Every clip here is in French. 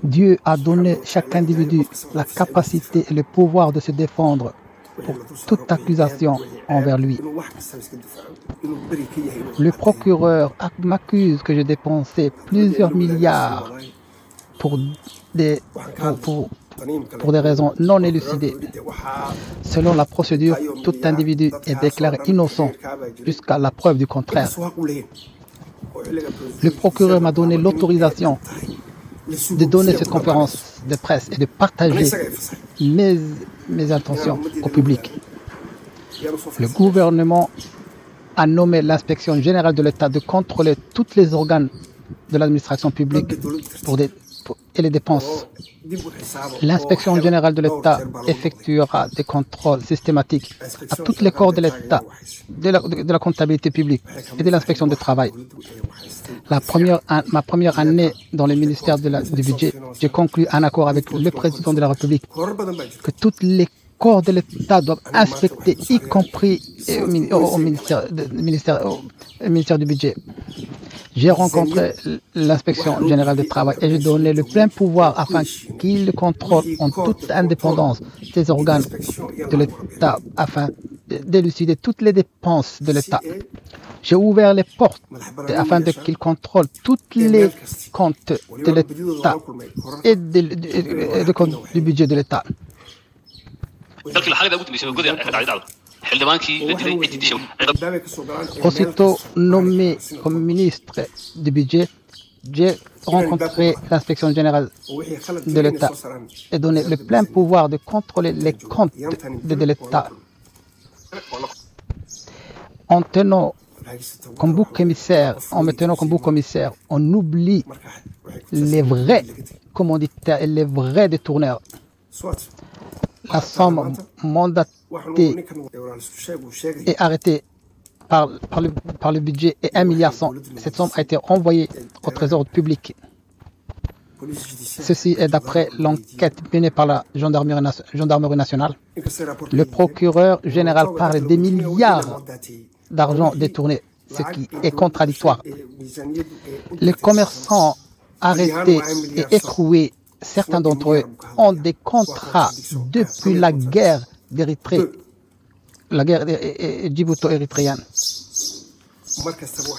Dieu a donné chaque individu la capacité et le pouvoir de se défendre pour toute accusation envers lui. Le procureur m'accuse que j'ai dépensé plusieurs milliards pour des raisons non élucidées. Selon la procédure, tout individu est déclaré innocent jusqu'à la preuve du contraire. Le procureur m'a donné l'autorisation de donner cette conférence de presse et de partager mes intentions au public. Le gouvernement a nommé l'inspection générale de l'État de contrôler tous les organes de l'administration publique et les dépenses. L'inspection générale de l'État effectuera des contrôles systématiques à tous les corps de l'État, de la comptabilité publique et de l'inspection du travail. Ma première année dans le ministère du budget, j'ai conclu un accord avec le président de la République que tous les corps de l'État doivent inspecter, y compris au ministère du budget. J'ai rencontré l'inspection générale du travail et j'ai donné le plein pouvoir afin qu'il contrôle en toute indépendance ces organes de l'État afin d'élucider toutes les dépenses de l'État. J'ai ouvert les portes afin qu'il contrôle tous les comptes de l'État et le compte du budget de l'État. Aussitôt nommé comme ministre du budget, j'ai rencontré l'inspection générale de l'État et donné le plein pouvoir de contrôler les comptes de l'État. En me tenant comme bouc émissaire, on oublie les vrais commanditaires et les vrais détourneurs. La somme mandatée et arrêtée par le budget est 1,1 milliard. Cette somme a été envoyée au trésor public. Ceci est d'après l'enquête menée par la gendarmerie nationale. Le procureur général parle des milliards d'argent détourné, ce qui est contradictoire. Les commerçants arrêtés et écroués, certains d'entre eux ont des contrats depuis la guerre d'Érythrée, la guerre djibouto-érythréenne.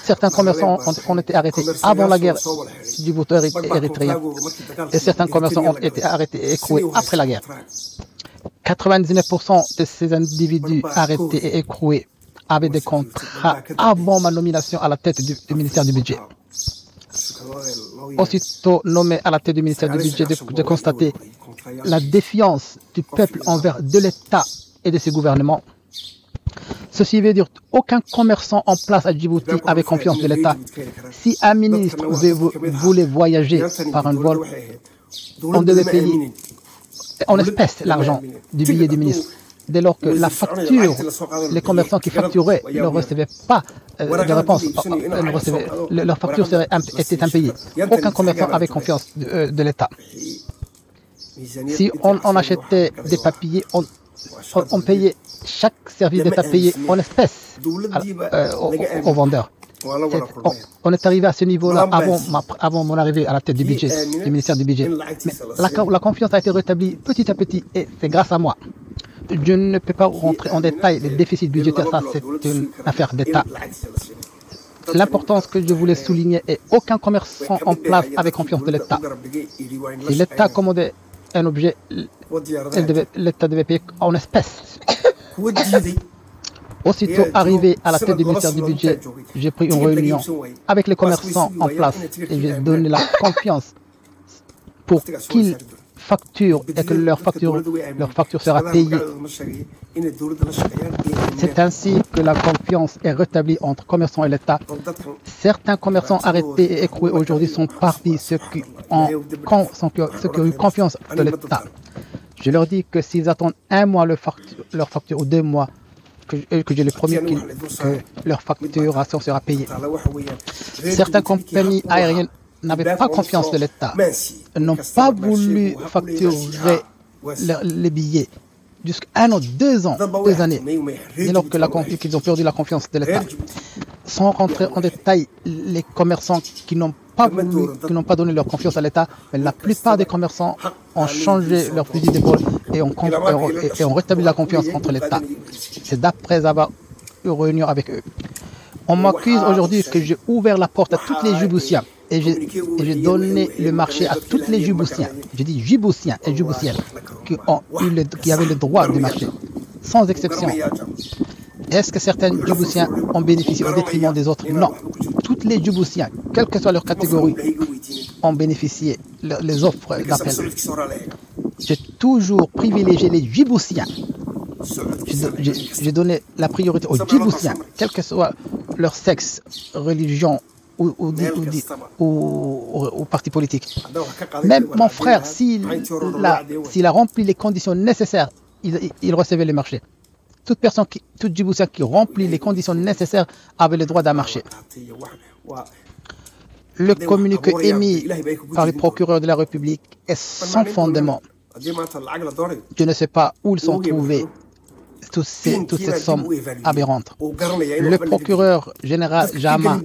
Certains commerçants ont été arrêtés avant la guerre djibouto-érythréenne et certains commerçants ont été arrêtés et écroués après la guerre. 99% de ces individus arrêtés et écroués avaient des contrats avant ma nomination à la tête du ministère du budget. Aussitôt nommé à la tête du ministère du budget, j'ai constaté la défiance du peuple envers de l'État et de ses gouvernements. Ceci veut dire qu'aucun commerçant en place à Djibouti avait confiance de l'État. Si un ministre voulait voyager par un vol, on devait payer en espèces l'argent du billet du ministre. Dès lors que la facture, les commerçants qui facturaient ne recevaient pas de réponse, leur facture était impayée. Aucun commerçant avait confiance de l'État. Si on achetait des papiers, on payait chaque service d'État payé en espèces aux vendeurs. On est arrivé à ce niveau-là avant mon arrivée à la tête du budget, du ministère du budget. Mais la confiance a été rétablie petit à petit et c'est grâce à moi. Je ne peux pas rentrer en détail les déficits budgétaires, ça c'est une affaire d'État. L'importance que je voulais souligner est qu'aucun commerçant en place avait confiance de l'État. Si l'État commandait un objet, l'État devait payer en espèces. Aussitôt arrivé à la tête du ministère du budget, j'ai pris une réunion avec les commerçants en place et j'ai donné la confiance pour qu'ils facturent et que leur facture sera payée. C'est ainsi que la confiance est rétablie entre commerçants et l'État. Certains commerçants arrêtés et écroués aujourd'hui sont parmi ceux qui ont eu confiance de l'État. Je leur dis que s'ils attendent un mois leur facture ou 2 mois, que je les promets que leur facturation sera payée. Certaines compagnies aériennes n'avaient pas confiance de l'État, n'ont pas voulu facturer les billets jusqu'à 1 an, 2 ans, 2 années, dès lors qu'ils ont perdu la confiance de l'État. Sans rentrer en détail, les commerçants qui n'ont n'ont pas donné leur confiance à l'État, mais la plupart des commerçants ont changé leur fusil d'épaule et ont rétabli la confiance entre l'État. C'est d'après avoir eu réunion avec eux. On m'accuse aujourd'hui que j'ai ouvert la porte à tous les Djiboutiens et j'ai donné le marché à tous les Djiboutiens. Je dis Djiboutiens et Djiboutiennes qui avaient le droit de marcher, sans exception. Est-ce que certains Djiboutiens ont bénéficié au détriment des autres? Non. Tous les Djiboutiens, quelle que soit leur catégorie, ont bénéficié les offres d'appel. J'ai toujours privilégié les Djiboutiens. J'ai donné la priorité aux Djiboutiens, quel que soit leur sexe, religion ou parti politique. Même mon frère, s'il a rempli les conditions nécessaires, il recevait le marché. Tout Djiboutien qui remplit les conditions nécessaires avait le droit d'un marché. Le communiqué émis par les procureurs de la République est sans fondement. Je ne sais pas où ils sont trouvés toutes ces sommes aberrantes. Le procureur général Jama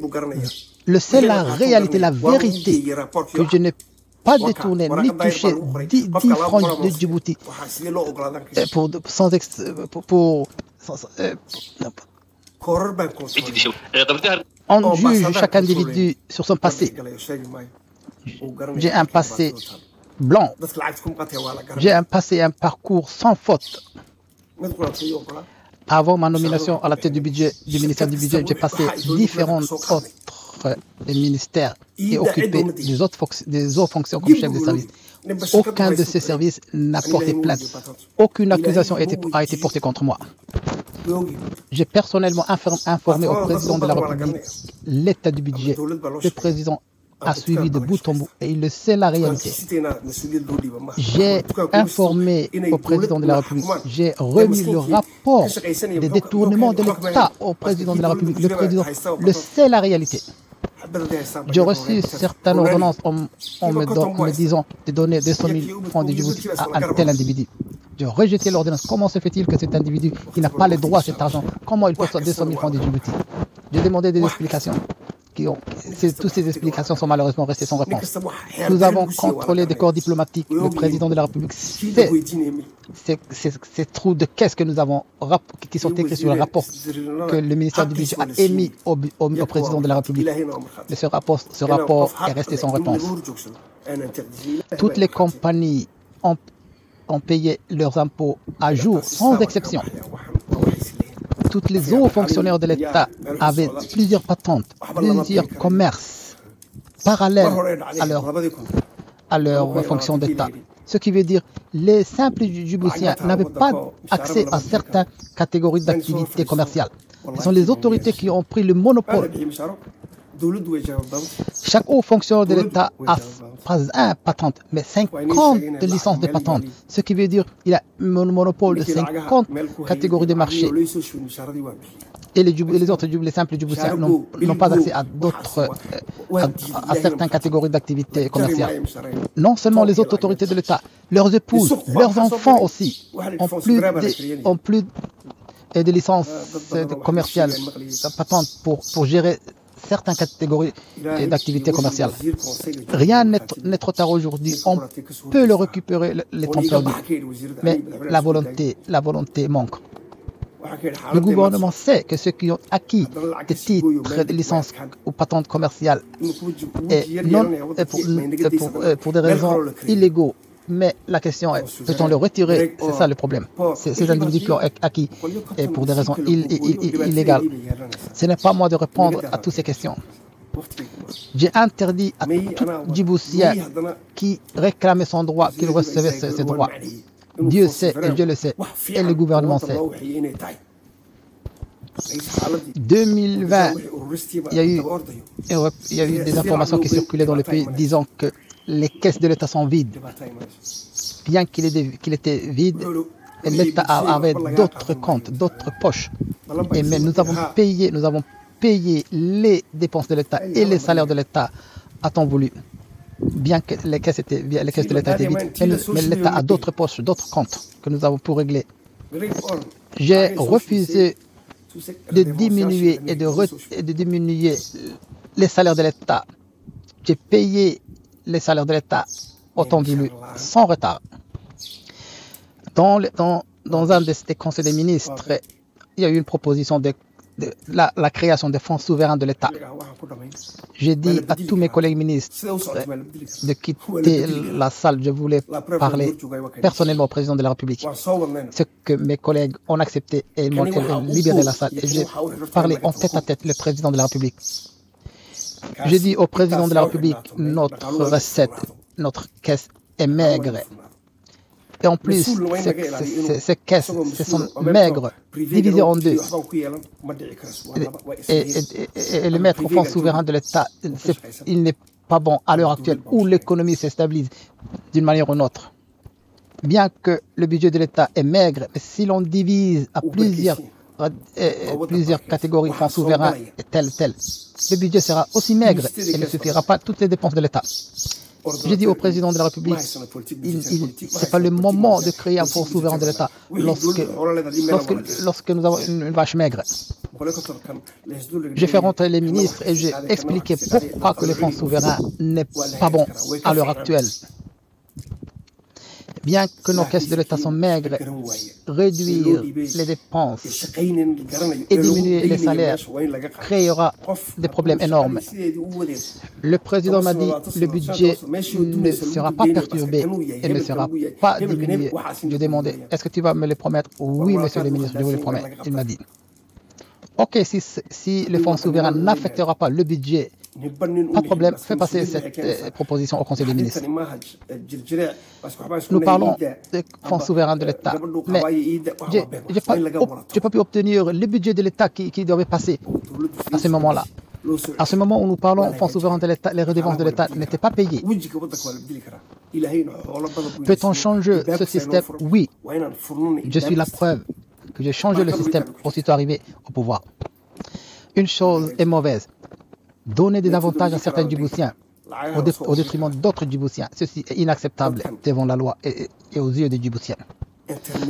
le sait la réalité, la vérité, que je n'ai pas détourné ni touché 10 francs de Djibouti on juge chaque individu sur son passé. J'ai un passé blanc. J'ai un passé et un parcours sans faute. Avant ma nomination à la tête du ministère du budget, j'ai passé différents autres ministères et occupé des autres fonctions comme chef de service. Aucun de ces services n'a porté plainte. Aucune accusation a été portée contre moi. J'ai personnellement informé au président de la République l'état du budget. Le président a suivi de bout en bout et il le sait la réalité. J'ai informé au président de la République, j'ai remis le rapport des détournements de l'État au président de la République. Le président le sait la réalité. J'ai reçu certaines ordonnances en me disant de donner 200 000 francs de Djibouti à un tel individu. J'ai rejeté l'ordonnance. Comment se fait-il que cet individu qui n'a pas le droit à cet argent, comment il peut faire 200 000 francs de Djibouti? J'ai demandé des explications. Toutes ces explications sont malheureusement restées sans réponse. Nous avons contrôlé des corps diplomatiques. Le président de la République sait ces trous de caisse que nous avons, qui sont écrits sur le rapport que le ministère du Budget a émis au président de la République. Et ce rapport est resté sans réponse. Toutes les compagnies ont payé leurs impôts à jour, sans exception. Tous les hauts fonctionnaires de l'État avaient plusieurs patentes, plusieurs commerces parallèles à leur fonction d'État. Ce qui veut dire que les simples Djiboutiens n'avaient pas accès à certaines catégories d'activités commerciales. Ce sont les autorités qui ont pris le monopole. Chaque haut fonctionnaire de l'État a pas un patente, mais 50 licences de patente. Ce qui veut dire qu'il a un monopole de 50 catégories de marché. Et les simples Djiboutiens n'ont pas accès à certaines catégories d'activités commerciales. Non seulement les autres autorités de l'État, leurs épouses, leurs enfants aussi ont plus de licences commerciales, patentes pour gérer certaines catégories d'activités commerciales. Rien n'est trop tard aujourd'hui. On peut le récupérer, les temps perdus. Mais la volonté manque. Le gouvernement sait que ceux qui ont acquis des titres de licence ou patentes commerciales pour des raisons illégaux. Mais la question est, peut-on le retirer? C'est ça le problème. Ces individus qui ont acquis pour des raisons illégales. Ce n'est pas à moi de répondre à toutes ces questions. J'ai interdit à tout Djiboutien qui réclamait son droit qu'il recevait ses droits. Dieu sait et je le sais et le gouvernement sait. 2020, il y a eu des informations qui circulaient dans le pays disant que les caisses de l'État sont vides. Bien qu'il était vide, l'État avait d'autres comptes, d'autres poches. Mais nous avons payé les dépenses de l'État et les salaires de l'État à temps voulu. Bien que les caisses de l'État étaient vides, mais l'État a d'autres poches, d'autres comptes que nous avons pour régler. J'ai refusé de diminuer les salaires de l'État J'ai payé les salaires de l'État au temps voulu, sans retard. Dans un des conseils des ministres, il y a eu une proposition de la création des fonds souverains de l'État. J'ai dit à tous mes collègues ministres de quitter la salle. Je voulais parler personnellement au président de la République. Ce que mes collègues ont accepté et ils m'ont libéré la salle. Et j'ai parlé en tête à tête le président de la République. J'ai dit au président de la République, notre recette, notre caisse est maigre. Et en plus, ces caisses sont maigres, divisées en deux. Et le mettre au fonds souverain de l'État, il n'est pas bon à l'heure actuelle où l'économie se stabilise d'une manière ou d'une autre. Bien que le budget de l'État est maigre, si l'on divise à plusieurs catégories, fonds souverains et tel, le budget sera aussi maigre et ne suffira pas à toutes les dépenses de l'État. J'ai dit au président de la République, ce n'est pas le moment de créer un fonds souverain de l'État lorsque nous avons une vache maigre. J'ai fait rentrer les ministres et j'ai expliqué pourquoi que le fonds souverain n'est pas bon à l'heure actuelle. Bien que nos caisses de l'État sont maigres, réduire les dépenses et diminuer les salaires créera des problèmes énormes. Le président m'a dit que le budget ne sera pas perturbé et ne sera pas diminué. Je demandais, est-ce que tu vas me le promettre? Oui, monsieur le ministre, je vous le promets. Il m'a dit, ok, si le fonds souverain n'affectera pas le budget, pas de problème, fais passer cette proposition au Conseil des ministres. Nous parlons des fonds souverains de l'État, mais je n'ai pas pu obtenir le budget de l'État qui devait passer à ce moment-là. À ce moment où nous parlons fonds souverains de l'État, les redevances de l'État n'étaient pas payées. Peut-on changer ce système? Oui. Je suis la preuve que j'ai changé le système aussitôt arrivé au pouvoir. Une chose est mauvaise. Donner des avantages à certains Djiboutiens au détriment d'autres Djiboutiens, ceci est inacceptable devant la loi et aux yeux des Djiboutiens.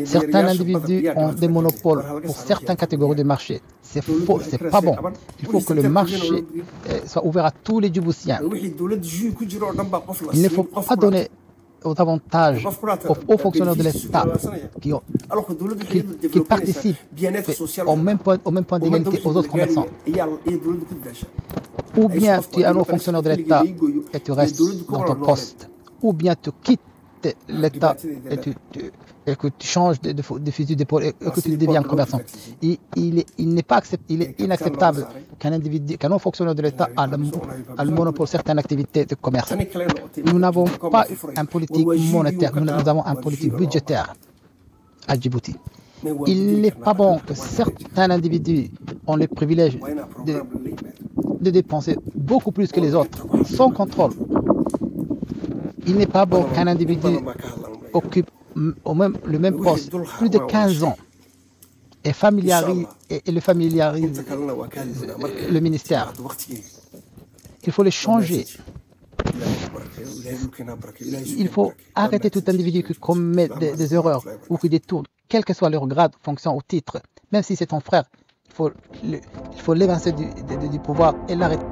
Certains individus ont des monopoles pour certaines catégories de marché. C'est faux, c'est pas bon. Il faut que le marché soit ouvert à tous les Djiboutiens. Il ne faut pas donner aux avantages aux fonctionnaires de l'État qui participent au même point d'égalité aux autres commerçants. Ou bien tu es un haut fonctionnaire de l'État et tu restes dans ton poste. Ou bien tu quittes l'État et que tu changes de fusil d'épaule et que tu deviens commerçant. Il est inacceptable qu'un haut fonctionnaire de l'État a le monopole de certaines activités de commerce. Nous n'avons pas une politique monétaire, nous avons une politique budgétaire à Djibouti. Il n'est pas bon que certains individus ont le privilège de dépenser beaucoup plus que les autres, sans contrôle. Il n'est pas bon qu'un individu occupe le même poste plus de 15 ans et le familiarise le ministère. Il faut le changer. Il faut arrêter tout individu qui commet des erreurs ou qui détourne, quel que soit leur grade, fonction ou titre. Même si c'est ton frère, il faut l'évincer du pouvoir et l'arrêter.